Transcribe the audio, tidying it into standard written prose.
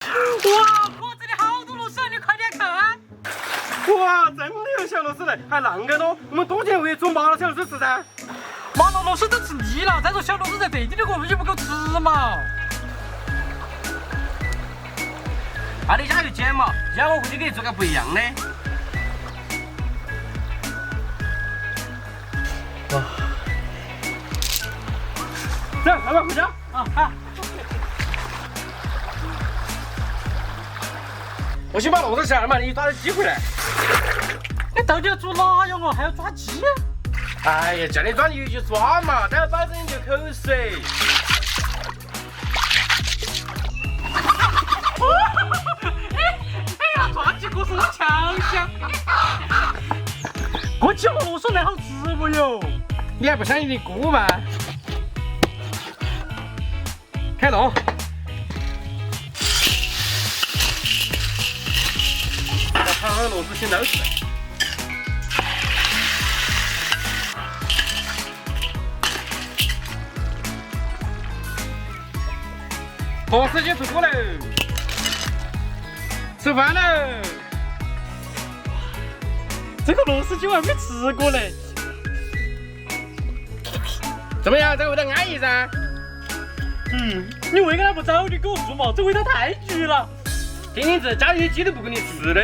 哇，哥这里好多螺丝，你快点看。哇，真的有小螺丝嘞，还啷个多？我们多久没做麻辣小螺丝吃噻？麻辣螺丝都吃腻了，再说小螺丝在这点的过就不够吃嘛。那你下去捡嘛，要我回去给你做个不一样的。哇！走，来吧，回家。啊！我先把螺丝下来嘛，你抓点鸡回来。你到底要做哪样啊？还要抓鸡？哎呀，叫你抓你就抓嘛，待会保证你流口水。哎呀，抓鸡哥是我强项。我鸡和螺丝那好吃不哟？你还不相信你姑吗？开动！把长的螺丝先捞出来。和时间吃过喽，吃饭喽。这个螺丝鸡我还没吃过嘞。怎么样，这个味道安逸噻？你为啥不早点给我做嘛？这味道太绝了。听听这家里的鸡都不给你吃的。